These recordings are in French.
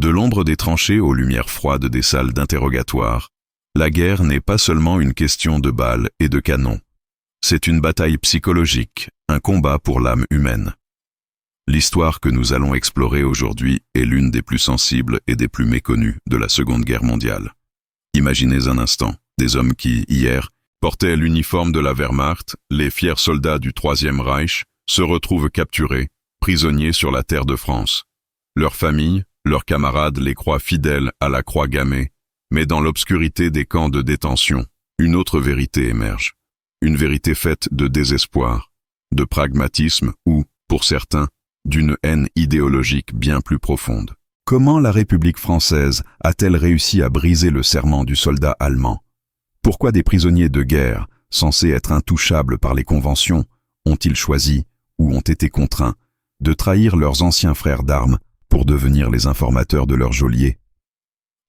De l'ombre des tranchées aux lumières froides des salles d'interrogatoire, la guerre n'est pas seulement une question de balles et de canons. C'est une bataille psychologique, un combat pour l'âme humaine. L'histoire que nous allons explorer aujourd'hui est l'une des plus sensibles et des plus méconnues de la Seconde Guerre mondiale. Imaginez un instant, des hommes qui, hier, portaient l'uniforme de la Wehrmacht, les fiers soldats du Troisième Reich, se retrouvent capturés, prisonniers sur la terre de France. Leurs familles, leurs camarades les croient fidèles à la croix gammée, mais dans l'obscurité des camps de détention, une autre vérité émerge. Une vérité faite de désespoir, de pragmatisme ou, pour certains, d'une haine idéologique bien plus profonde. Comment la République française a-t-elle réussi à briser le serment du soldat allemand? Pourquoi des prisonniers de guerre, censés être intouchables par les conventions, ont-ils choisi, ou ont été contraints, de trahir leurs anciens frères d'armes pour devenir les informateurs de leurs geôliers?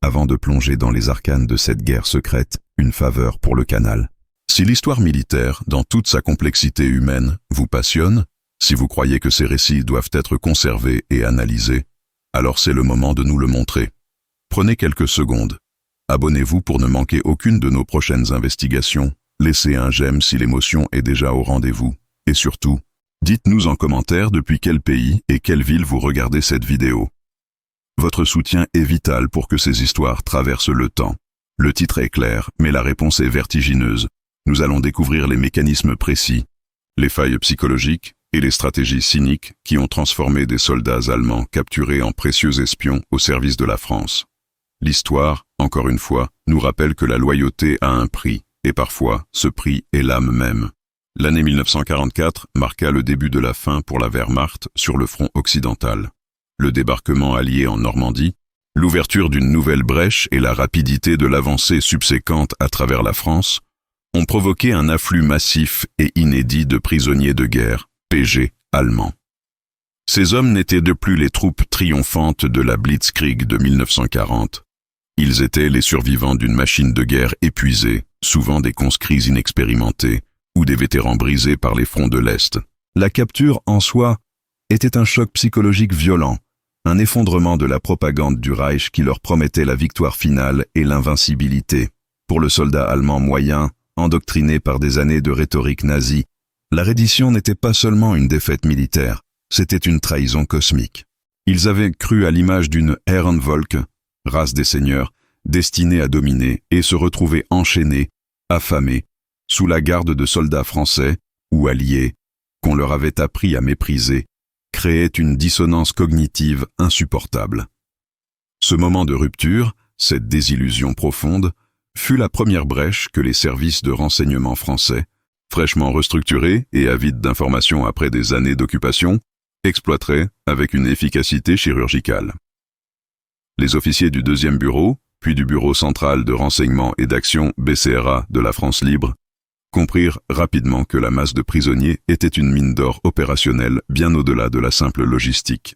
Avant de plonger dans les arcanes de cette guerre secrète, une faveur pour le canal. Si l'histoire militaire, dans toute sa complexité humaine, vous passionne, si vous croyez que ces récits doivent être conservés et analysés, alors c'est le moment de nous le montrer. Prenez quelques secondes. Abonnez-vous pour ne manquer aucune de nos prochaines investigations, laissez un j'aime si l'émotion est déjà au rendez-vous, et surtout, dites-nous en commentaire depuis quel pays et quelle ville vous regardez cette vidéo. Votre soutien est vital pour que ces histoires traversent le temps. Le titre est clair, mais la réponse est vertigineuse. Nous allons découvrir les mécanismes précis, les failles psychologiques et les stratégies cyniques qui ont transformé des soldats allemands capturés en précieux espions au service de la France. L'histoire, encore une fois, nous rappelle que la loyauté a un prix, et parfois, ce prix est l'âme même. L'année 1944 marqua le début de la fin pour la Wehrmacht sur le front occidental. Le débarquement allié en Normandie, l'ouverture d'une nouvelle brèche et la rapidité de l'avancée subséquente à travers la France ont provoqué un afflux massif et inédit de prisonniers de guerre, PG, allemands. Ces hommes n'étaient de plus les troupes triomphantes de la Blitzkrieg de 1940. Ils étaient les survivants d'une machine de guerre épuisée, souvent des conscrits inexpérimentés, ou des vétérans brisés par les fronts de l'Est. La capture, en soi, était un choc psychologique violent, un effondrement de la propagande du Reich qui leur promettait la victoire finale et l'invincibilité. Pour le soldat allemand moyen, endoctriné par des années de rhétorique nazie, la reddition n'était pas seulement une défaite militaire, c'était une trahison cosmique. Ils avaient cru à l'image d'une Herrenvolk, race des seigneurs, destinée à dominer et se retrouver enchaînés, affamés, sous la garde de soldats français ou alliés, qu'on leur avait appris à mépriser, créait une dissonance cognitive insupportable. Ce moment de rupture, cette désillusion profonde, fut la première brèche que les services de renseignement français, fraîchement restructurés et avides d'informations après des années d'occupation, exploiteraient avec une efficacité chirurgicale. Les officiers du 2e bureau, puis du Bureau central de renseignement et d'action BCRA de la France libre, comprirent rapidement que la masse de prisonniers était une mine d'or opérationnelle bien au-delà de la simple logistique.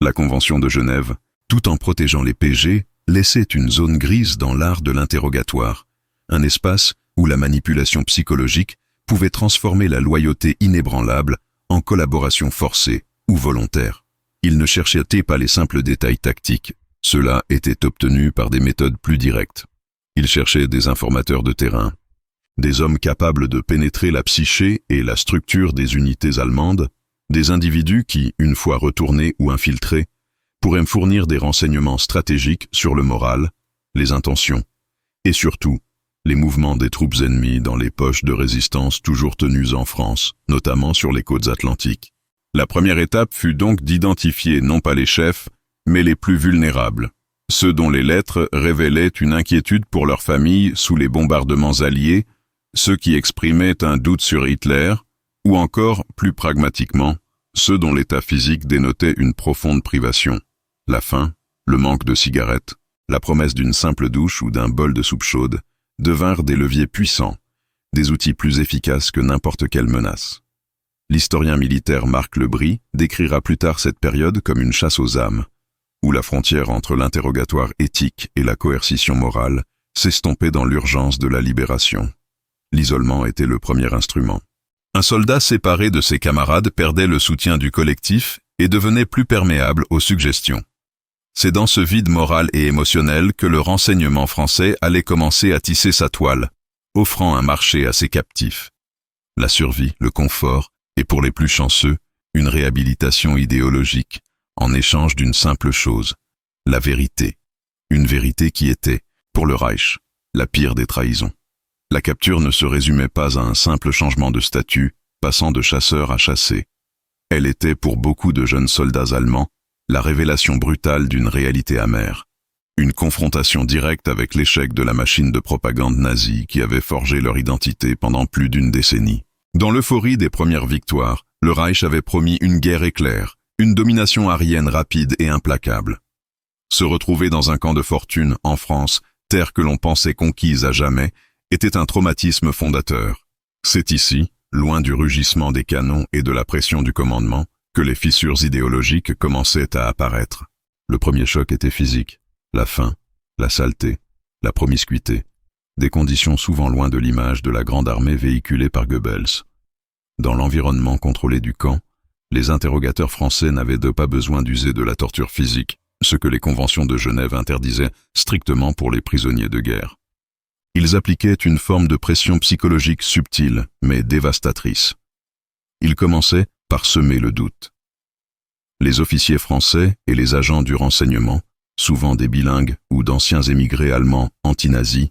La Convention de Genève, tout en protégeant les PG, laissait une zone grise dans l'art de l'interrogatoire, un espace où la manipulation psychologique pouvait transformer la loyauté inébranlable en collaboration forcée ou volontaire. Ils ne cherchaient pas les simples détails tactiques, cela était obtenu par des méthodes plus directes. Ils cherchaient des informateurs de terrain, des hommes capables de pénétrer la psyché et la structure des unités allemandes, des individus qui, une fois retournés ou infiltrés, pourraient fournir des renseignements stratégiques sur le moral, les intentions, et surtout, les mouvements des troupes ennemies dans les poches de résistance toujours tenues en France, notamment sur les côtes atlantiques. La première étape fut donc d'identifier non pas les chefs, mais les plus vulnérables, ceux dont les lettres révélaient une inquiétude pour leur famille sous les bombardements alliés, ceux qui exprimaient un doute sur Hitler, ou encore, plus pragmatiquement, ceux dont l'état physique dénotait une profonde privation. La faim, le manque de cigarettes, la promesse d'une simple douche ou d'un bol de soupe chaude devinrent des leviers puissants, des outils plus efficaces que n'importe quelle menace. L'historien militaire Marc Lebris décrira plus tard cette période comme une chasse aux âmes, où la frontière entre l'interrogatoire éthique et la coercition morale s'estompait dans l'urgence de la libération. L'isolement était le premier instrument. Un soldat séparé de ses camarades perdait le soutien du collectif et devenait plus perméable aux suggestions. C'est dans ce vide moral et émotionnel que le renseignement français allait commencer à tisser sa toile, offrant un marché à ses captifs. La survie, le confort, et pour les plus chanceux, une réhabilitation idéologique, en échange d'une simple chose, la vérité. Une vérité qui était, pour le Reich, la pire des trahisons. La capture ne se résumait pas à un simple changement de statut, passant de chasseur à chassé. Elle était, pour beaucoup de jeunes soldats allemands, la révélation brutale d'une réalité amère. Une confrontation directe avec l'échec de la machine de propagande nazie qui avait forgé leur identité pendant plus d'une décennie. Dans l'euphorie des premières victoires, le Reich avait promis une guerre éclair, une domination aryenne rapide et implacable. Se retrouver dans un camp de fortune, en France, terre que l'on pensait conquise à jamais, était un traumatisme fondateur. C'est ici, loin du rugissement des canons et de la pression du commandement, que les fissures idéologiques commençaient à apparaître. Le premier choc était physique. La faim, la saleté, la promiscuité, des conditions souvent loin de l'image de la grande armée véhiculée par Goebbels. Dans l'environnement contrôlé du camp, les interrogateurs français n'avaient pas besoin d'user de la torture physique, ce que les conventions de Genève interdisaient strictement pour les prisonniers de guerre. Ils appliquaient une forme de pression psychologique subtile, mais dévastatrice. Ils commençaient par semer le doute. Les officiers français et les agents du renseignement, souvent des bilingues ou d'anciens émigrés allemands anti-nazis,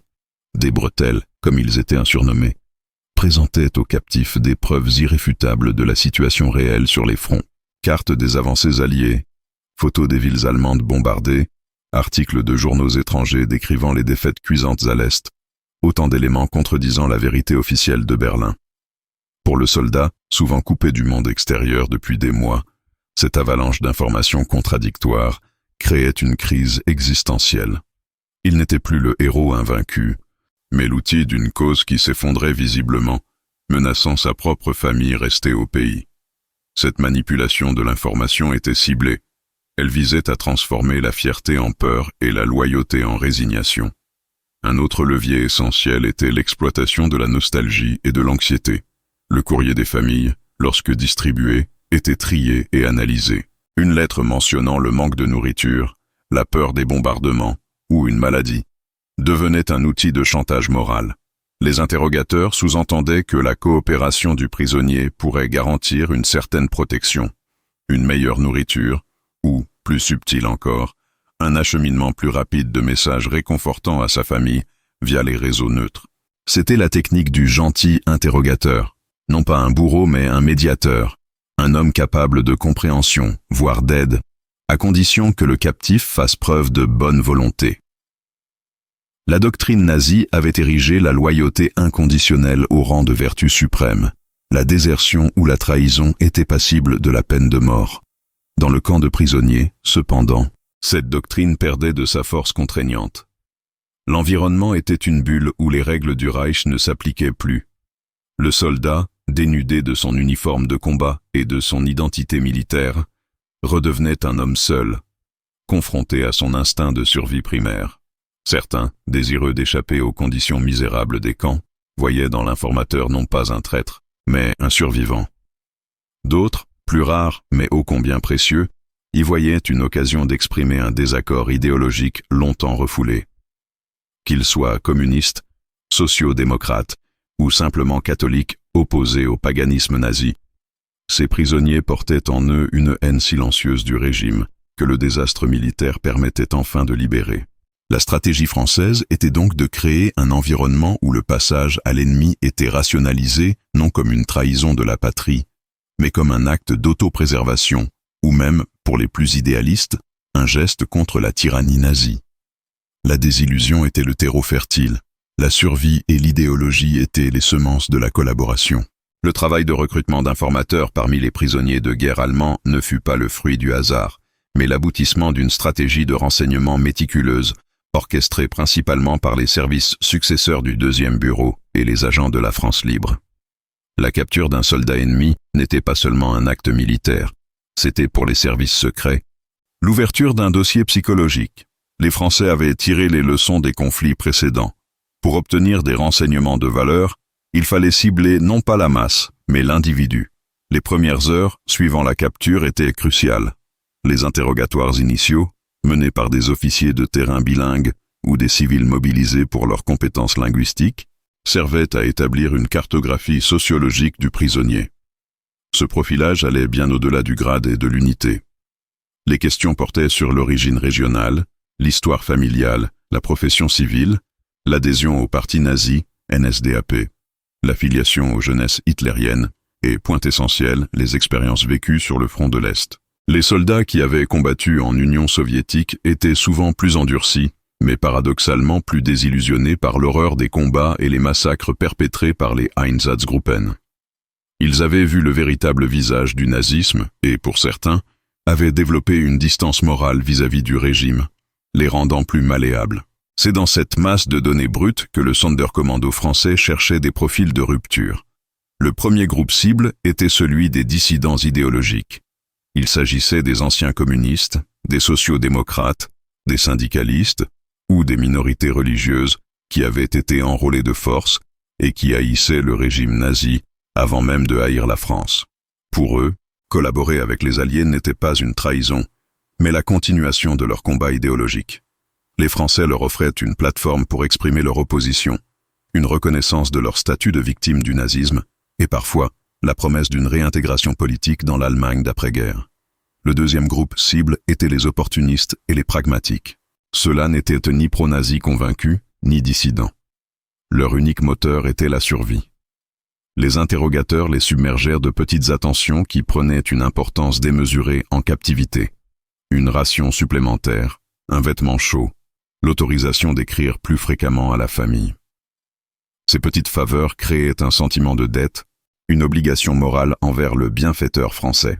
des bretelles, comme ils étaient surnommés, présentaient aux captifs des preuves irréfutables de la situation réelle sur les fronts. Cartes des avancées alliées, photos des villes allemandes bombardées, articles de journaux étrangers décrivant les défaites cuisantes à l'Est, autant d'éléments contredisant la vérité officielle de Berlin. Pour le soldat, souvent coupé du monde extérieur depuis des mois, cette avalanche d'informations contradictoires créait une crise existentielle. Il n'était plus le héros invaincu, mais l'outil d'une cause qui s'effondrait visiblement, menaçant sa propre famille restée au pays. Cette manipulation de l'information était ciblée. Elle visait à transformer la fierté en peur et la loyauté en résignation. Un autre levier essentiel était l'exploitation de la nostalgie et de l'anxiété. Le courrier des familles, lorsque distribué, était trié et analysé. Une lettre mentionnant le manque de nourriture, la peur des bombardements ou une maladie devenait un outil de chantage moral. Les interrogateurs sous-entendaient que la coopération du prisonnier pourrait garantir une certaine protection, une meilleure nourriture ou, plus subtil encore, un acheminement plus rapide de messages réconfortants à sa famille via les réseaux neutres. C'était la technique du gentil interrogateur, non pas un bourreau mais un médiateur, un homme capable de compréhension, voire d'aide, à condition que le captif fasse preuve de bonne volonté. La doctrine nazie avait érigé la loyauté inconditionnelle au rang de vertu suprême. La désertion ou la trahison était passible de la peine de mort. Dans le camp de prisonniers, cependant, cette doctrine perdait de sa force contraignante. L'environnement était une bulle où les règles du Reich ne s'appliquaient plus. Le soldat, dénudé de son uniforme de combat et de son identité militaire, redevenait un homme seul, confronté à son instinct de survie primaire. Certains, désireux d'échapper aux conditions misérables des camps, voyaient dans l'informateur non pas un traître, mais un survivant. D'autres, plus rares mais ô combien précieux, y voyaient une occasion d'exprimer un désaccord idéologique longtemps refoulé. Qu'ils soient communistes, sociaux-démocrates ou simplement catholiques opposés au paganisme nazi, ces prisonniers portaient en eux une haine silencieuse du régime que le désastre militaire permettait enfin de libérer. La stratégie française était donc de créer un environnement où le passage à l'ennemi était rationalisé non comme une trahison de la patrie, mais comme un acte d'autopréservation, ou même, pour les plus idéalistes, un geste contre la tyrannie nazie. La désillusion était le terreau fertile, la survie et l'idéologie étaient les semences de la collaboration. Le travail de recrutement d'informateurs parmi les prisonniers de guerre allemands ne fut pas le fruit du hasard, mais l'aboutissement d'une stratégie de renseignement méticuleuse, orchestrée principalement par les services successeurs du deuxième bureau et les agents de la France libre. La capture d'un soldat ennemi n'était pas seulement un acte militaire, c'était pour les services secrets l'ouverture d'un dossier psychologique. Les Français avaient tiré les leçons des conflits précédents. Pour obtenir des renseignements de valeur, il fallait cibler non pas la masse, mais l'individu. Les premières heures suivant la capture étaient cruciales. Les interrogatoires initiaux, menés par des officiers de terrain bilingues ou des civils mobilisés pour leurs compétences linguistiques, servaient à établir une cartographie sociologique du prisonnier. Ce profilage allait bien au-delà du grade et de l'unité. Les questions portaient sur l'origine régionale, l'histoire familiale, la profession civile, l'adhésion au parti nazi, NSDAP, l'affiliation aux jeunesses hitlériennes et, point essentiel, les expériences vécues sur le front de l'Est. Les soldats qui avaient combattu en Union soviétique étaient souvent plus endurcis, mais paradoxalement plus désillusionnés par l'horreur des combats et les massacres perpétrés par les Einsatzgruppen. Ils avaient vu le véritable visage du nazisme et, pour certains, avaient développé une distance morale vis-à-vis du régime, les rendant plus malléables. C'est dans cette masse de données brutes que le Sonderkommando français cherchait des profils de rupture. Le premier groupe cible était celui des dissidents idéologiques. Il s'agissait des anciens communistes, des sociaux-démocrates, des syndicalistes ou des minorités religieuses qui avaient été enrôlées de force et qui haïssaient le régime nazi avant même de haïr la France. Pour eux, collaborer avec les Alliés n'était pas une trahison, mais la continuation de leur combat idéologique. Les Français leur offraient une plateforme pour exprimer leur opposition, une reconnaissance de leur statut de victime du nazisme et parfois la promesse d'une réintégration politique dans l'Allemagne d'après-guerre. Le deuxième groupe cible était les opportunistes et les pragmatiques. Ceux-là n'étaient ni pro-nazis convaincus, ni dissidents. Leur unique moteur était la survie. Les interrogateurs les submergèrent de petites attentions qui prenaient une importance démesurée en captivité. Une ration supplémentaire, un vêtement chaud, l'autorisation d'écrire plus fréquemment à la famille. Ces petites faveurs créaient un sentiment de dette, une obligation morale envers le bienfaiteur français.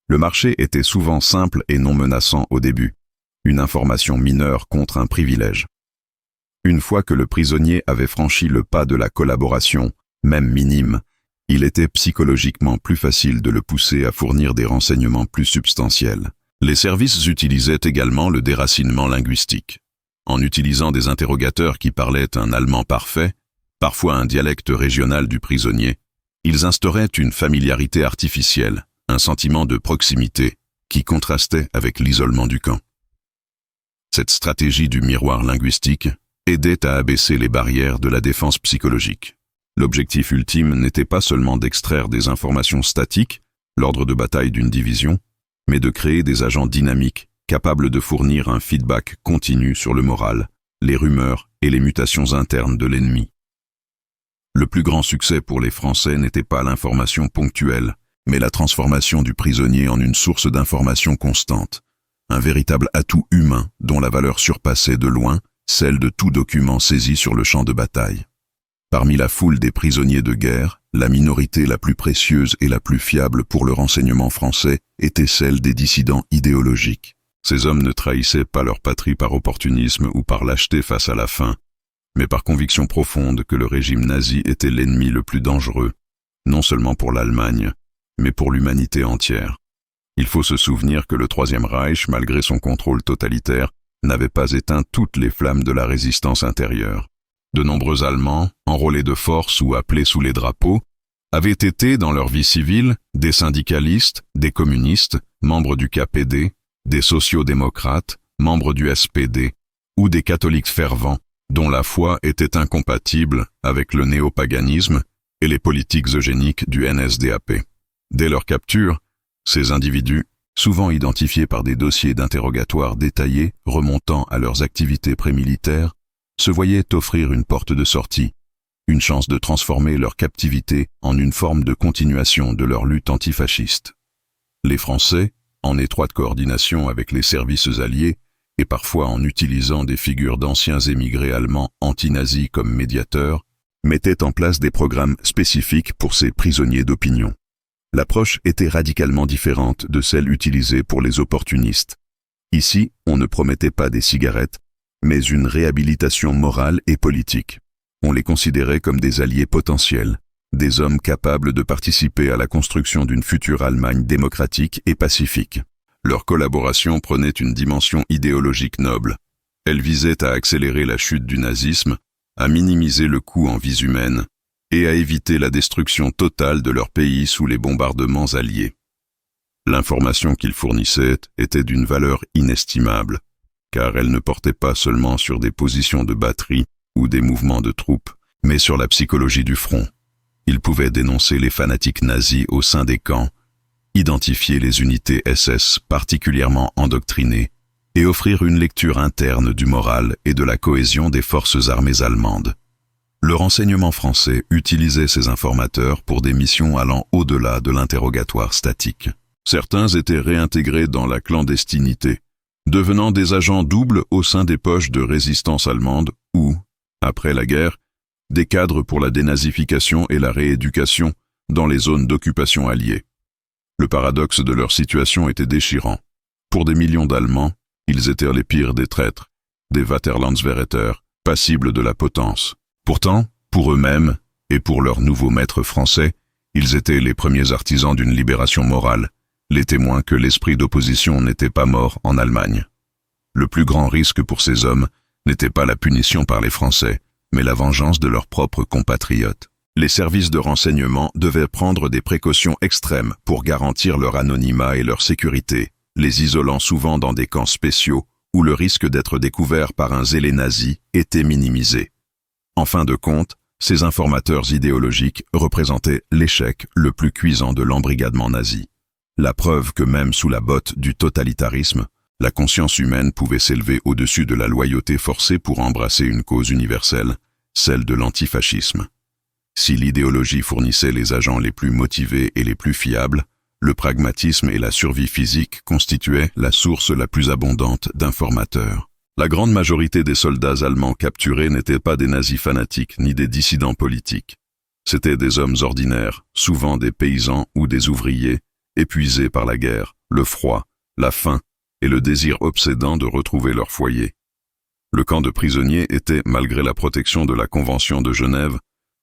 Le marché était souvent simple et non menaçant au début, une information mineure contre un privilège. Une fois que le prisonnier avait franchi le pas de la collaboration, même minime, il était psychologiquement plus facile de le pousser à fournir des renseignements plus substantiels. Les services utilisaient également le déracinement linguistique. En utilisant des interrogateurs qui parlaient un allemand parfait, parfois un dialecte régional du prisonnier, ils instauraient une familiarité artificielle, un sentiment de proximité qui contrastait avec l'isolement du camp. Cette stratégie du miroir linguistique aidait à abaisser les barrières de la défense psychologique. L'objectif ultime n'était pas seulement d'extraire des informations statiques, l'ordre de bataille d'une division, mais de créer des agents dynamiques capables de fournir un feedback continu sur le moral, les rumeurs et les mutations internes de l'ennemi. Le plus grand succès pour les Français n'était pas l'information ponctuelle, mais la transformation du prisonnier en une source d'information constante, un véritable atout humain dont la valeur surpassait de loin celle de tout document saisi sur le champ de bataille. Parmi la foule des prisonniers de guerre, la minorité la plus précieuse et la plus fiable pour le renseignement français était celle des dissidents idéologiques. Ces hommes ne trahissaient pas leur patrie par opportunisme ou par lâcheté face à la faim, mais par conviction profonde que le régime nazi était l'ennemi le plus dangereux, non seulement pour l'Allemagne, mais pour l'humanité entière. Il faut se souvenir que le Troisième Reich, malgré son contrôle totalitaire, n'avait pas éteint toutes les flammes de la résistance intérieure. De nombreux Allemands, enrôlés de force ou appelés sous les drapeaux, avaient été, dans leur vie civile, des syndicalistes, des communistes, membres du KPD, des sociaux-démocrates, membres du SPD, ou des catholiques fervents, dont la foi était incompatible avec le néopaganisme et les politiques eugéniques du NSDAP. Dès leur capture, ces individus, souvent identifiés par des dossiers d'interrogatoire détaillés remontant à leurs activités prémilitaires, se voyaient offrir une porte de sortie, une chance de transformer leur captivité en une forme de continuation de leur lutte antifasciste. Les Français, en étroite coordination avec les services alliés, et parfois en utilisant des figures d'anciens émigrés allemands anti-nazis comme médiateurs, mettaient en place des programmes spécifiques pour ces prisonniers d'opinion. L'approche était radicalement différente de celle utilisée pour les opportunistes. Ici, on ne promettait pas des cigarettes, mais une réhabilitation morale et politique. On les considérait comme des alliés potentiels, des hommes capables de participer à la construction d'une future Allemagne démocratique et pacifique. Leur collaboration prenait une dimension idéologique noble. Elle visait à accélérer la chute du nazisme, à minimiser le coût en vies humaines et à éviter la destruction totale de leur pays sous les bombardements alliés. L'information qu'ils fournissaient était d'une valeur inestimable, car elle ne portait pas seulement sur des positions de batterie ou des mouvements de troupes, mais sur la psychologie du front. Ils pouvaient dénoncer les fanatiques nazis au sein des camps, identifier les unités SS particulièrement endoctrinées et offrir une lecture interne du moral et de la cohésion des forces armées allemandes. Le renseignement français utilisait ces informateurs pour des missions allant au-delà de l'interrogatoire statique. Certains étaient réintégrés dans la clandestinité, devenant des agents doubles au sein des poches de résistance allemande ou, après la guerre, des cadres pour la dénazification et la rééducation dans les zones d'occupation alliées. Le paradoxe de leur situation était déchirant. Pour des millions d'Allemands, ils étaient les pires des traîtres, des Vaterlandsverräter, passibles de la potence. Pourtant, pour eux-mêmes et pour leurs nouveaux maîtres français, ils étaient les premiers artisans d'une libération morale, les témoins que l'esprit d'opposition n'était pas mort en Allemagne. Le plus grand risque pour ces hommes n'était pas la punition par les Français, mais la vengeance de leurs propres compatriotes. Les services de renseignement devaient prendre des précautions extrêmes pour garantir leur anonymat et leur sécurité, les isolant souvent dans des camps spéciaux où le risque d'être découvert par un zélé nazi était minimisé. En fin de compte, ces informateurs idéologiques représentaient l'échec le plus cuisant de l'embrigadement nazi. La preuve que même sous la botte du totalitarisme, la conscience humaine pouvait s'élever au-dessus de la loyauté forcée pour embrasser une cause universelle, celle de l'antifascisme. Si l'idéologie fournissait les agents les plus motivés et les plus fiables, le pragmatisme et la survie physique constituaient la source la plus abondante d'informateurs. La grande majorité des soldats allemands capturés n'étaient pas des nazis fanatiques ni des dissidents politiques. C'étaient des hommes ordinaires, souvent des paysans ou des ouvriers, épuisés par la guerre, le froid, la faim et le désir obsédant de retrouver leur foyer. Le camp de prisonniers était, malgré la protection de la Convention de Genève,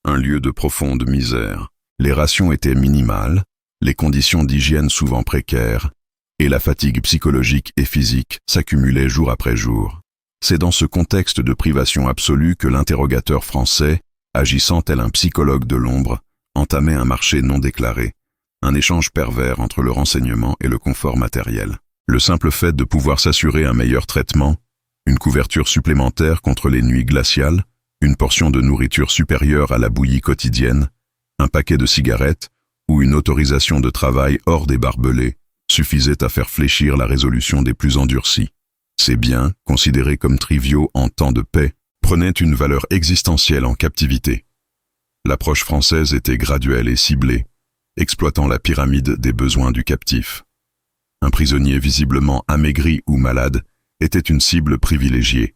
un lieu de profonde misère. Les rations étaient minimales, les conditions d'hygiène souvent précaires, et la fatigue psychologique et physique s'accumulait jour après jour. C'est dans ce contexte de privation absolue que l'interrogateur français, agissant tel un psychologue de l'ombre, entamait un marché non déclaré, un échange pervers entre le renseignement et le confort matériel. Le simple fait de pouvoir s'assurer un meilleur traitement, une couverture supplémentaire contre les nuits glaciales, une portion de nourriture supérieure à la bouillie quotidienne, un paquet de cigarettes ou une autorisation de travail hors des barbelés suffisait à faire fléchir la résolution des plus endurcis. Ces biens, considérés comme triviaux en temps de paix, prenaient une valeur existentielle en captivité. L'approche française était graduelle et ciblée, exploitant la pyramide des besoins du captif. Un prisonnier visiblement amaigri ou malade était une cible privilégiée.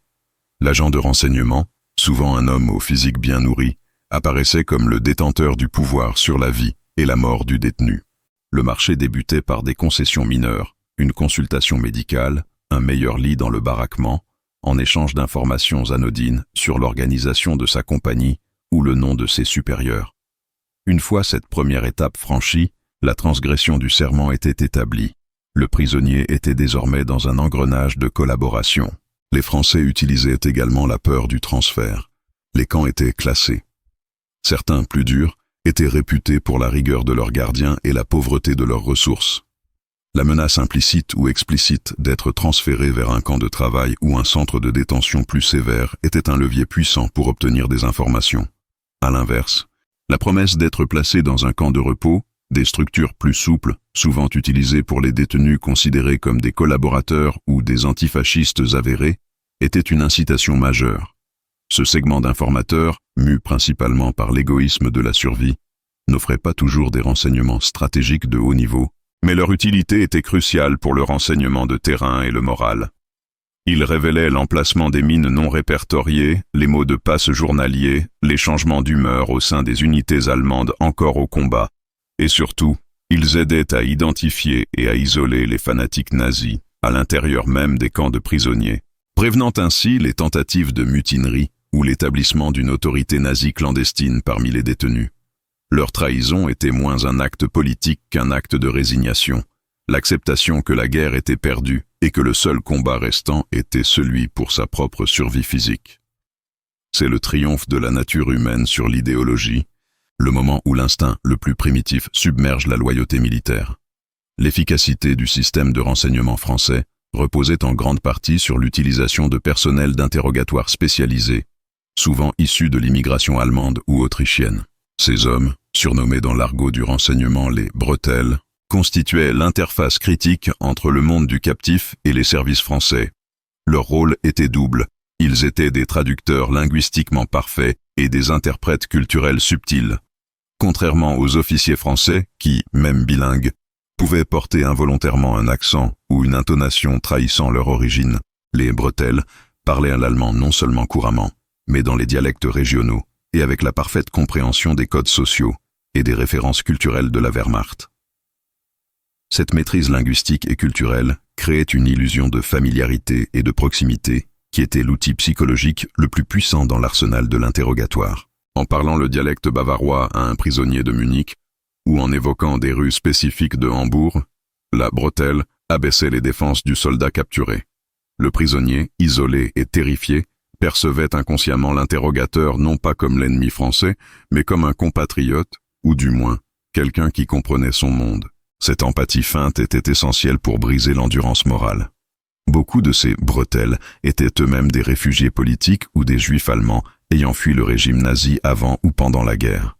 L'agent de renseignement, souvent un homme au physique bien nourri, apparaissait comme le détenteur du pouvoir sur la vie et la mort du détenu. Le marché débutait par des concessions mineures, une consultation médicale, un meilleur lit dans le baraquement, en échange d'informations anodines sur l'organisation de sa compagnie ou le nom de ses supérieurs. Une fois cette première étape franchie, la transgression du serment était établie. Le prisonnier était désormais dans un engrenage de collaboration. Les Français utilisaient également la peur du transfert. Les camps étaient classés. Certains, plus durs, étaient réputés pour la rigueur de leurs gardiens et la pauvreté de leurs ressources. La menace implicite ou explicite d'être transféré vers un camp de travail ou un centre de détention plus sévère était un levier puissant pour obtenir des informations. À l'inverse, la promesse d'être placé dans un camp de repos, des structures plus souples, souvent utilisées pour les détenus considérés comme des collaborateurs ou des antifascistes avérés, était une incitation majeure. Ce segment d'informateurs, mu principalement par l'égoïsme de la survie, n'offrait pas toujours des renseignements stratégiques de haut niveau, mais leur utilité était cruciale pour le renseignement de terrain et le moral. Ils révélaient l'emplacement des mines non répertoriées, les mots de passe journaliers, les changements d'humeur au sein des unités allemandes encore au combat, et surtout, ils aidaient à identifier et à isoler les fanatiques nazis à l'intérieur même des camps de prisonniers, prévenant ainsi les tentatives de mutinerie ou l'établissement d'une autorité nazie clandestine parmi les détenus. Leur trahison était moins un acte politique qu'un acte de résignation, l'acceptation que la guerre était perdue et que le seul combat restant était celui pour sa propre survie physique. C'est le triomphe de la nature humaine sur l'idéologie, le moment où l'instinct le plus primitif submerge la loyauté militaire. L'efficacité du système de renseignement français reposait en grande partie sur l'utilisation de personnel d'interrogatoire spécialisé, souvent issus de l'immigration allemande ou autrichienne. Ces hommes, surnommés dans l'argot du renseignement les bretelles, constituaient l'interface critique entre le monde du captif et les services français. Leur rôle était double. Ils étaient des traducteurs linguistiquement parfaits et des interprètes culturels subtils. Contrairement aux officiers français qui, même bilingues, pouvaient porter involontairement un accent ou une intonation trahissant leur origine, les bretelles parlaient l'allemand non seulement couramment, mais dans les dialectes régionaux et avec la parfaite compréhension des codes sociaux et des références culturelles de la Wehrmacht. Cette maîtrise linguistique et culturelle créait une illusion de familiarité et de proximité qui était l'outil psychologique le plus puissant dans l'arsenal de l'interrogatoire. En parlant le dialecte bavarois à un prisonnier de Munich, ou en évoquant des rues spécifiques de Hambourg, la bretelle abaissait les défenses du soldat capturé. Le prisonnier, isolé et terrifié, percevait inconsciemment l'interrogateur non pas comme l'ennemi français, mais comme un compatriote, ou du moins, quelqu'un qui comprenait son monde. Cette empathie feinte était essentielle pour briser l'endurance morale. Beaucoup de ces bretelles étaient eux-mêmes des réfugiés politiques ou des juifs allemands ayant fui le régime nazi avant ou pendant la guerre.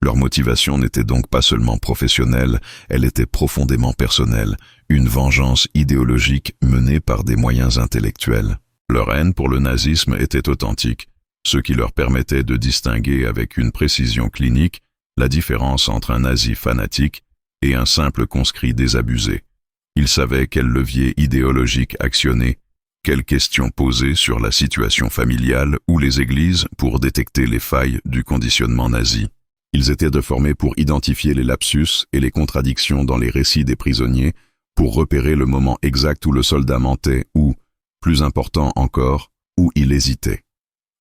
Leur motivation n'était donc pas seulement professionnelle, elle était profondément personnelle, une vengeance idéologique menée par des moyens intellectuels. Leur haine pour le nazisme était authentique, ce qui leur permettait de distinguer avec une précision clinique la différence entre un nazi fanatique et un simple conscrit désabusé. Ils savaient quel levier idéologique actionner, quelles questions poser sur la situation familiale ou les églises pour détecter les failles du conditionnement nazi. Ils étaient formés pour identifier les lapsus et les contradictions dans les récits des prisonniers, pour repérer le moment exact où le soldat mentait ou, plus important encore, où il hésitait.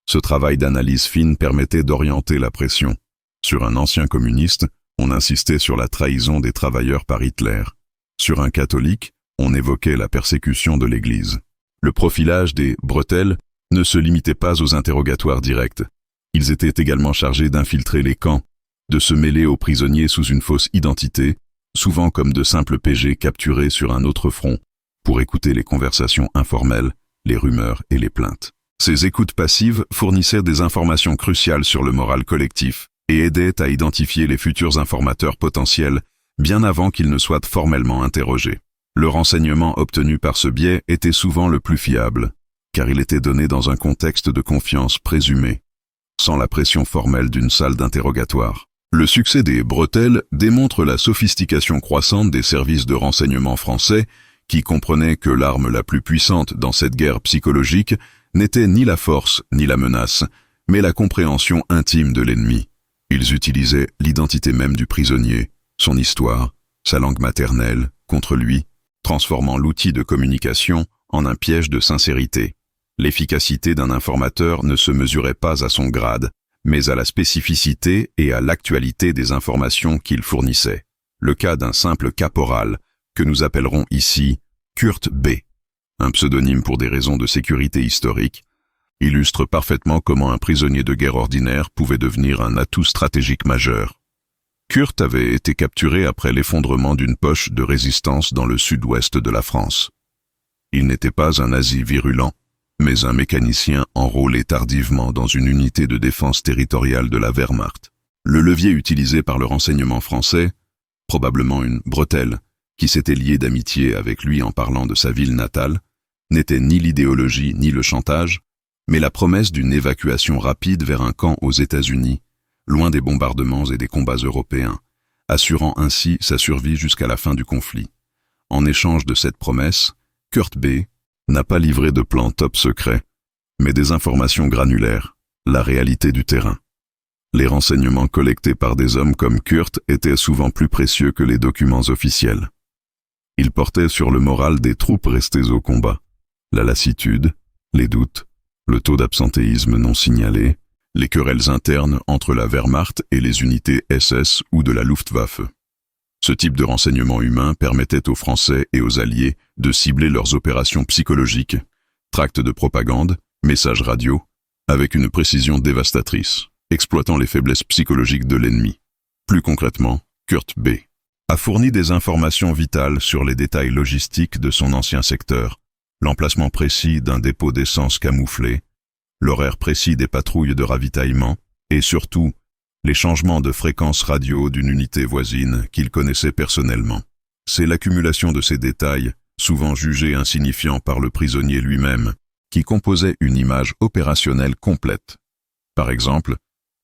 Ce travail d'analyse fine permettait d'orienter la pression. Sur un ancien communiste, on insistait sur la trahison des travailleurs par Hitler. Sur un catholique, on évoquait la persécution de l'Église. Le profilage des bretelles ne se limitait pas aux interrogatoires directs. Ils étaient également chargés d'infiltrer les camps, de se mêler aux prisonniers sous une fausse identité, souvent comme de simples PG capturés sur un autre front, pour écouter les conversations informelles, les rumeurs et les plaintes. Ces écoutes passives fournissaient des informations cruciales sur le moral collectif et aidaient à identifier les futurs informateurs potentiels bien avant qu'ils ne soient formellement interrogés. Le renseignement obtenu par ce biais était souvent le plus fiable, car il était donné dans un contexte de confiance présumée, sans la pression formelle d'une salle d'interrogatoire. Le succès des bretelles démontre la sophistication croissante des services de renseignement français, qui comprenaient que l'arme la plus puissante dans cette guerre psychologique n'était ni la force ni la menace, mais la compréhension intime de l'ennemi. Ils utilisaient l'identité même du prisonnier, son histoire, sa langue maternelle, contre lui, transformant l'outil de communication en un piège de sincérité. L'efficacité d'un informateur ne se mesurait pas à son grade, mais à la spécificité et à l'actualité des informations qu'il fournissait. Le cas d'un simple caporal, que nous appellerons ici Kurt B., un pseudonyme pour des raisons de sécurité historique, illustre parfaitement comment un prisonnier de guerre ordinaire pouvait devenir un atout stratégique majeur. Kurt avait été capturé après l'effondrement d'une poche de résistance dans le sud-ouest de la France. Il n'était pas un nazi virulent, mais un mécanicien enrôlé tardivement dans une unité de défense territoriale de la Wehrmacht. Le levier utilisé par le renseignement français, probablement une bretelle, qui s'était liée d'amitié avec lui en parlant de sa ville natale, n'était ni l'idéologie ni le chantage, mais la promesse d'une évacuation rapide vers un camp aux États-Unis, loin des bombardements et des combats européens, assurant ainsi sa survie jusqu'à la fin du conflit. En échange de cette promesse, Kurt B. n'a pas livré de plan top secret, mais des informations granulaires, la réalité du terrain. Les renseignements collectés par des hommes comme Kurt étaient souvent plus précieux que les documents officiels. Ils portaient sur le moral des troupes restées au combat, la lassitude, les doutes, le taux d'absentéisme non signalé, les querelles internes entre la Wehrmacht et les unités SS ou de la Luftwaffe. Ce type de renseignement humain permettait aux Français et aux Alliés de cibler leurs opérations psychologiques, tracts de propagande, messages radio, avec une précision dévastatrice, exploitant les faiblesses psychologiques de l'ennemi. Plus concrètement, Kurt B. a fourni des informations vitales sur les détails logistiques de son ancien secteur, l'emplacement précis d'un dépôt d'essence camouflé, l'horaire précis des patrouilles de ravitaillement et surtout les changements de fréquence radio d'une unité voisine qu'il connaissait personnellement. C'est l'accumulation de ces détails, souvent jugés insignifiants par le prisonnier lui-même, qui composait une image opérationnelle complète. Par exemple,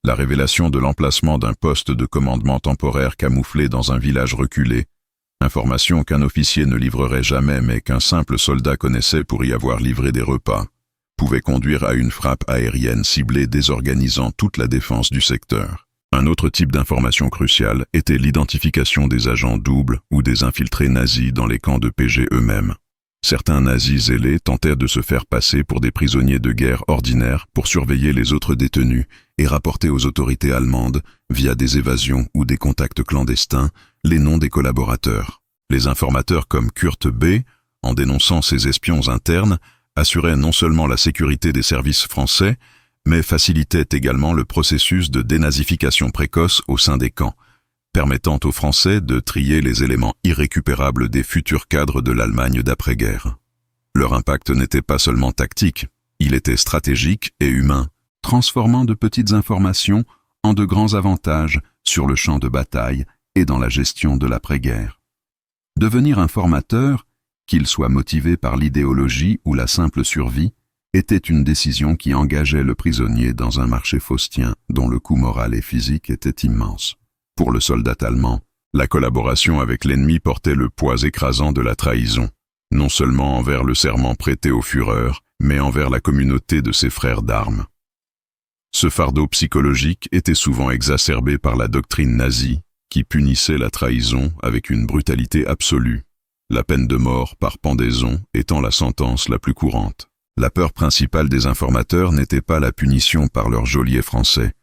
la révélation de l'emplacement d'un poste de commandement temporaire camouflé dans un village reculé, information qu'un officier ne livrerait jamais mais qu'un simple soldat connaissait pour y avoir livré des repas, pouvait conduire à une frappe aérienne ciblée désorganisant toute la défense du secteur. Un autre type d'information cruciale était l'identification des agents doubles ou des infiltrés nazis dans les camps de PG eux-mêmes. Certains nazis zélés tentèrent de se faire passer pour des prisonniers de guerre ordinaires pour surveiller les autres détenus et rapporter aux autorités allemandes, via des évasions ou des contacts clandestins, les noms des collaborateurs. Les informateurs comme Kurt B., en dénonçant ces espions internes, assuraient non seulement la sécurité des services français, mais facilitaient également le processus de dénazification précoce au sein des camps, permettant aux Français de trier les éléments irrécupérables des futurs cadres de l'Allemagne d'après-guerre. Leur impact n'était pas seulement tactique, il était stratégique et humain, transformant de petites informations en de grands avantages sur le champ de bataille et dans la gestion de l'après-guerre. Devenir informateur, qu'il soit motivé par l'idéologie ou la simple survie, était une décision qui engageait le prisonnier dans un marché faustien dont le coût moral et physique était immense. Pour le soldat allemand, la collaboration avec l'ennemi portait le poids écrasant de la trahison, non seulement envers le serment prêté au Führer, mais envers la communauté de ses frères d'armes. Ce fardeau psychologique était souvent exacerbé par la doctrine nazie, qui punissait la trahison avec une brutalité absolue, la peine de mort par pendaison étant la sentence la plus courante. La peur principale des informateurs n'était pas la punition par leurs geôliers français,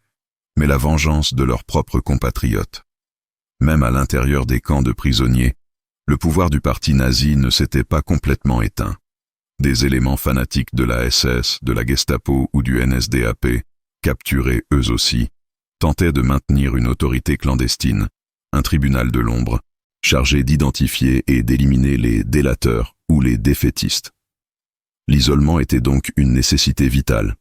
mais la vengeance de leurs propres compatriotes. Même à l'intérieur des camps de prisonniers, le pouvoir du parti nazi ne s'était pas complètement éteint. Des éléments fanatiques de la SS, de la Gestapo ou du NSDAP, capturés eux aussi, tentaient de maintenir une autorité clandestine, un tribunal de l'ombre, chargé d'identifier et d'éliminer les délateurs ou les défaitistes. L'isolement était donc une nécessité vitale.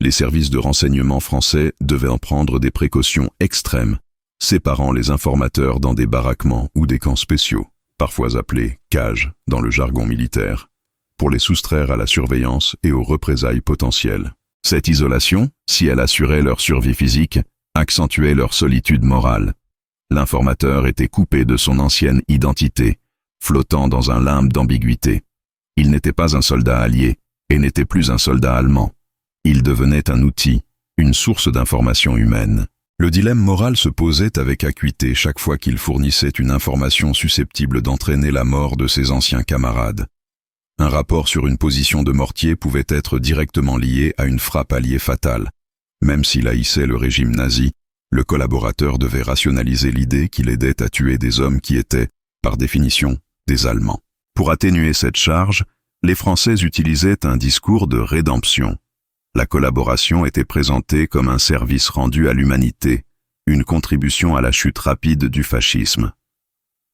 Les services de renseignement français devaient en prendre des précautions extrêmes, séparant les informateurs dans des baraquements ou des camps spéciaux, parfois appelés cages dans le jargon militaire, pour les soustraire à la surveillance et aux représailles potentielles. Cette isolation, si elle assurait leur survie physique, accentuait leur solitude morale. L'informateur était coupé de son ancienne identité, flottant dans un limbe d'ambiguïté. Il n'était pas un soldat allié et n'était plus un soldat allemand. Il devenait un outil, une source d'information humaine. Le dilemme moral se posait avec acuité chaque fois qu'il fournissait une information susceptible d'entraîner la mort de ses anciens camarades. Un rapport sur une position de mortier pouvait être directement lié à une frappe alliée fatale. Même s'il haïssait le régime nazi, le collaborateur devait rationaliser l'idée qu'il aidait à tuer des hommes qui étaient, par définition, des Allemands. Pour atténuer cette charge, les Français utilisaient un discours de rédemption. La collaboration était présentée comme un service rendu à l'humanité, une contribution à la chute rapide du fascisme.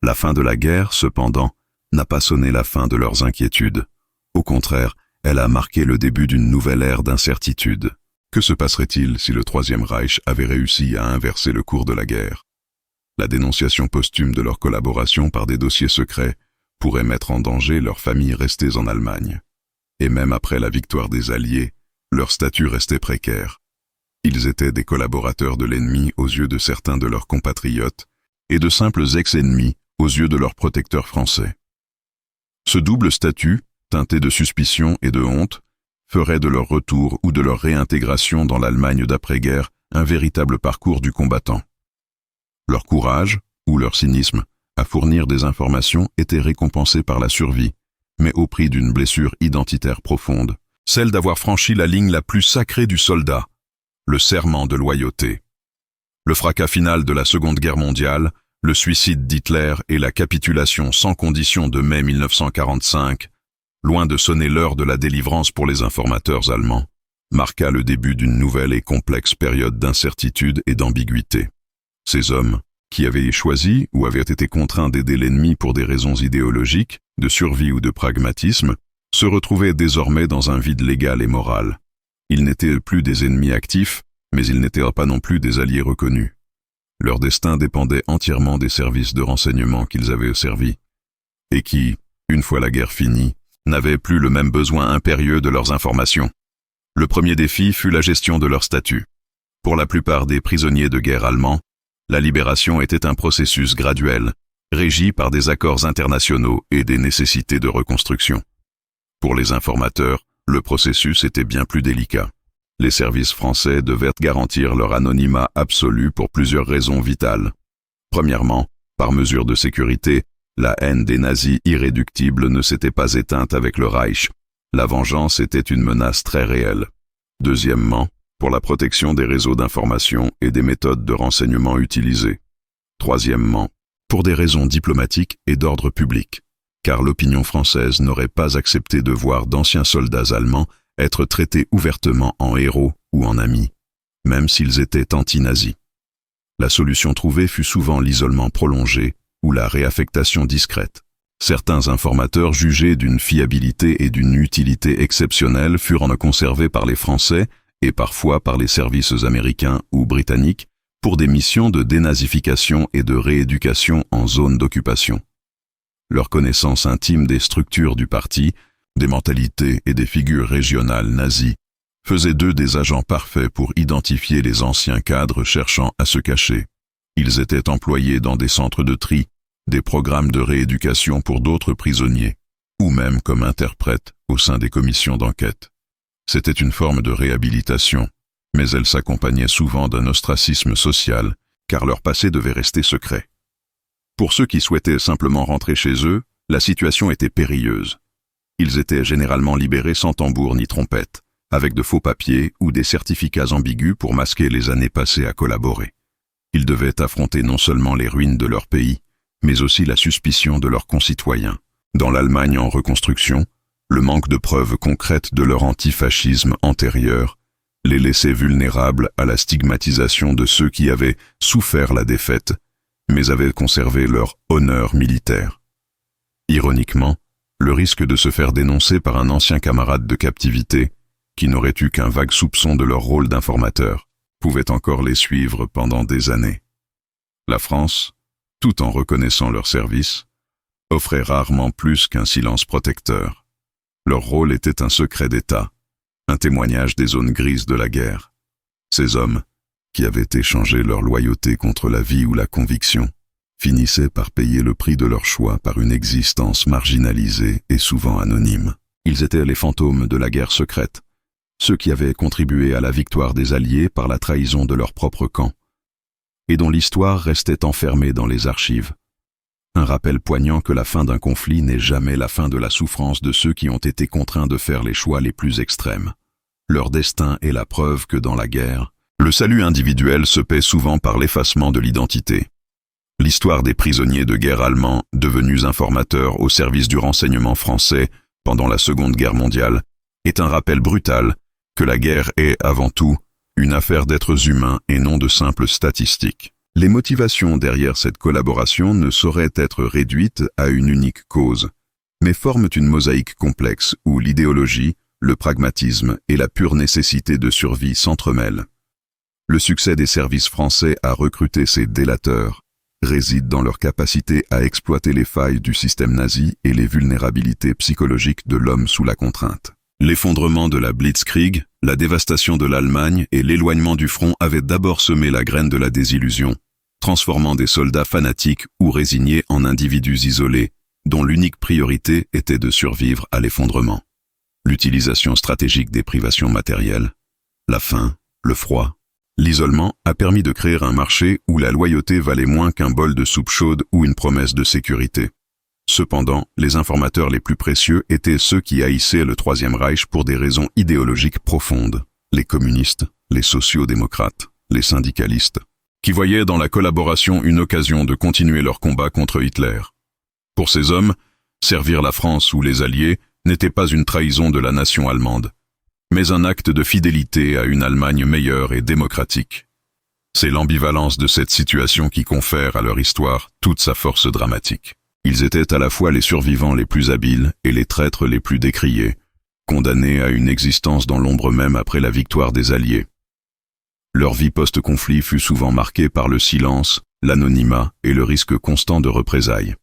La fin de la guerre, cependant, n'a pas sonné la fin de leurs inquiétudes. Au contraire, elle a marqué le début d'une nouvelle ère d'incertitude. Que se passerait-il si le Troisième Reich avait réussi à inverser le cours de la guerre? La dénonciation posthume de leur collaboration par des dossiers secrets pourrait mettre en danger leurs familles restées en Allemagne. Et même après la victoire des Alliés, leur statut restait précaire. Ils étaient des collaborateurs de l'ennemi aux yeux de certains de leurs compatriotes et de simples ex-ennemis aux yeux de leurs protecteurs français. Ce double statut, teinté de suspicion et de honte, ferait de leur retour ou de leur réintégration dans l'Allemagne d'après-guerre un véritable parcours du combattant. Leur courage, ou leur cynisme, à fournir des informations était récompensé par la survie, mais au prix d'une blessure identitaire profonde, celle d'avoir franchi la ligne la plus sacrée du soldat, le serment de loyauté. Le fracas final de la Seconde Guerre mondiale, le suicide d'Hitler et la capitulation sans condition de mai 1945, loin de sonner l'heure de la délivrance pour les informateurs allemands, marqua le début d'une nouvelle et complexe période d'incertitude et d'ambiguïté. Ces hommes, qui avaient choisi ou avaient été contraints d'aider l'ennemi pour des raisons idéologiques, de survie ou de pragmatisme, se retrouvaient désormais dans un vide légal et moral. Ils n'étaient plus des ennemis actifs, mais ils n'étaient pas non plus des alliés reconnus. Leur destin dépendait entièrement des services de renseignement qu'ils avaient servis, et qui, une fois la guerre finie, n'avaient plus le même besoin impérieux de leurs informations. Le premier défi fut la gestion de leur statut. Pour la plupart des prisonniers de guerre allemands, la libération était un processus graduel, régi par des accords internationaux et des nécessités de reconstruction. Pour les informateurs, le processus était bien plus délicat. Les services français devaient garantir leur anonymat absolu pour plusieurs raisons vitales. Premièrement, par mesure de sécurité, la haine des nazis irréductible ne s'était pas éteinte avec le Reich. La vengeance était une menace très réelle. Deuxièmement, pour la protection des réseaux d'information et des méthodes de renseignement utilisées. Troisièmement, pour des raisons diplomatiques et d'ordre public, car l'opinion française n'aurait pas accepté de voir d'anciens soldats allemands être traités ouvertement en héros ou en amis, même s'ils étaient anti-nazis. La solution trouvée fut souvent l'isolement prolongé ou la réaffectation discrète. Certains informateurs jugés d'une fiabilité et d'une utilité exceptionnelles furent conservés par les Français et parfois par les services américains ou britanniques pour des missions de dénazification et de rééducation en zone d'occupation. Leur connaissance intime des structures du parti, des mentalités et des figures régionales nazies faisait d'eux des agents parfaits pour identifier les anciens cadres cherchant à se cacher. Ils étaient employés dans des centres de tri, des programmes de rééducation pour d'autres prisonniers, ou même comme interprètes au sein des commissions d'enquête. C'était une forme de réhabilitation, mais elle s'accompagnait souvent d'un ostracisme social, car leur passé devait rester secret. Pour ceux qui souhaitaient simplement rentrer chez eux, la situation était périlleuse. Ils étaient généralement libérés sans tambour ni trompette, avec de faux papiers ou des certificats ambigus pour masquer les années passées à collaborer. Ils devaient affronter non seulement les ruines de leur pays, mais aussi la suspicion de leurs concitoyens. Dans l'Allemagne en reconstruction, le manque de preuves concrètes de leur antifascisme antérieur les laissait vulnérables à la stigmatisation de ceux qui avaient souffert la défaite, mais avaient conservé leur honneur militaire. Ironiquement, le risque de se faire dénoncer par un ancien camarade de captivité, qui n'aurait eu qu'un vague soupçon de leur rôle d'informateur, pouvait encore les suivre pendant des années. La France, tout en reconnaissant leur service, offrait rarement plus qu'un silence protecteur. Leur rôle était un secret d'État, un témoignage des zones grises de la guerre. Ces hommes, qui avaient échangé leur loyauté contre la vie ou la conviction, finissaient par payer le prix de leur choix par une existence marginalisée et souvent anonyme. Ils étaient les fantômes de la guerre secrète, ceux qui avaient contribué à la victoire des Alliés par la trahison de leur propre camp, et dont l'histoire restait enfermée dans les archives. Un rappel poignant que la fin d'un conflit n'est jamais la fin de la souffrance de ceux qui ont été contraints de faire les choix les plus extrêmes. Leur destin est la preuve que dans la guerre, le salut individuel se paie souvent par l'effacement de l'identité. L'histoire des prisonniers de guerre allemands, devenus informateurs au service du renseignement français pendant la Seconde Guerre mondiale, est un rappel brutal que la guerre est, avant tout, une affaire d'êtres humains et non de simples statistiques. Les motivations derrière cette collaboration ne sauraient être réduites à une unique cause, mais forment une mosaïque complexe où l'idéologie, le pragmatisme et la pure nécessité de survie s'entremêlent. Le succès des services français à recruter ces délateurs réside dans leur capacité à exploiter les failles du système nazi et les vulnérabilités psychologiques de l'homme sous la contrainte. L'effondrement de la Blitzkrieg, la dévastation de l'Allemagne et l'éloignement du front avaient d'abord semé la graine de la désillusion, transformant des soldats fanatiques ou résignés en individus isolés, dont l'unique priorité était de survivre à l'effondrement. L'utilisation stratégique des privations matérielles, la faim, le froid, l'isolement a permis de créer un marché où la loyauté valait moins qu'un bol de soupe chaude ou une promesse de sécurité. Cependant, les informateurs les plus précieux étaient ceux qui haïssaient le Troisième Reich pour des raisons idéologiques profondes, les communistes, les sociaux-démocrates, les syndicalistes, qui voyaient dans la collaboration une occasion de continuer leur combat contre Hitler. Pour ces hommes, servir la France ou les Alliés n'était pas une trahison de la nation allemande, mais un acte de fidélité à une Allemagne meilleure et démocratique. C'est l'ambivalence de cette situation qui confère à leur histoire toute sa force dramatique. Ils étaient à la fois les survivants les plus habiles et les traîtres les plus décriés, condamnés à une existence dans l'ombre même après la victoire des Alliés. Leur vie post-conflit fut souvent marquée par le silence, l'anonymat et le risque constant de représailles.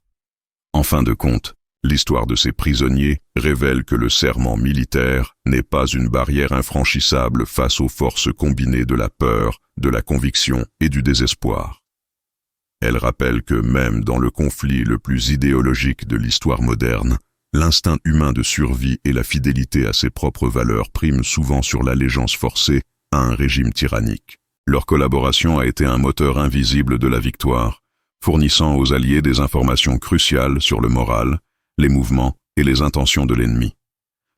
En fin de compte, l'histoire de ces prisonniers révèle que le serment militaire n'est pas une barrière infranchissable face aux forces combinées de la peur, de la conviction et du désespoir. Elle rappelle que même dans le conflit le plus idéologique de l'histoire moderne, l'instinct humain de survie et la fidélité à ses propres valeurs priment souvent sur l'allégeance forcée à un régime tyrannique. Leur collaboration a été un moteur invisible de la victoire, fournissant aux Alliés des informations cruciales sur le moral, les mouvements et les intentions de l'ennemi.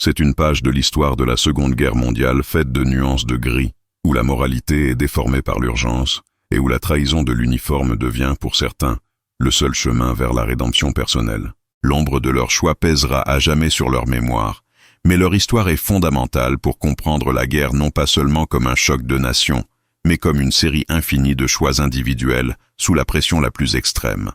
C'est une page de l'histoire de la Seconde Guerre mondiale faite de nuances de gris, où la moralité est déformée par l'urgence et où la trahison de l'uniforme devient, pour certains, le seul chemin vers la rédemption personnelle. L'ombre de leur choix pèsera à jamais sur leur mémoire, mais leur histoire est fondamentale pour comprendre la guerre non pas seulement comme un choc de nations, mais comme une série infinie de choix individuels sous la pression la plus extrême.